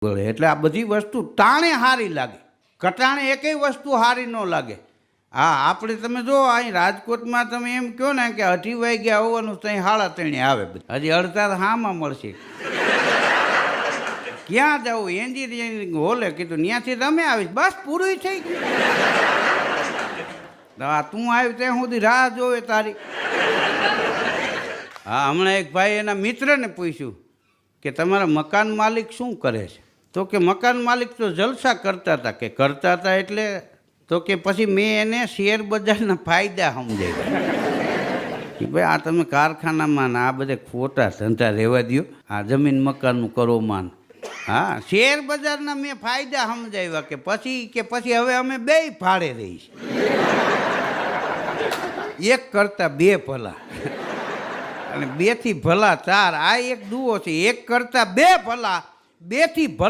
બોલે એટલે આ બધી વસ્તુ ટાણે સારી લાગે, કટાણે એકેય વસ્તુ સારી ન લાગે. હા, આપણે તમે જો અહીં રાજકોટમાં તમે એમ કહો ને કે 8 વાગે આવવાનું, ત્યાં 3:30 આવે, હજી અડધા હામાં મળશે. ક્યાં જવું? એન્જિનિયરિંગ હોલે કીધું, ત્યાંથી તમે આવીશ, બસ પૂરું થઈ ગયું. હા, તું આવી ત્યાં સુધી રાહ જોવે તારી. હા, હમણાં એક ભાઈ એના મિત્રને પૂછ્યું કે તમારા મકાન માલિક શું કરે છે? તો કે મકાન માલિક તો જલસા કરતા હતા. કે કરતા હતા એટલે? તો કે પછી મેં એને શેર બજારના ફાયદા સમજાવ્યા કે ભાઈ આ તમે કારખાનામાં ને આ બધે ખોટા ધંધા રહેવા દો, આ જમીન મકાનનું કરો માન. હા, શેર બજારના મેં ફાયદા સમજાવ્યા કે પછી હવે અમે બેય ભાડે રહીશ. એક કરતા બે ભલા અને 2 થી ભલા 4. આ એક દુઓ છે, એક કરતા બે ભલા, 2 થી ભલા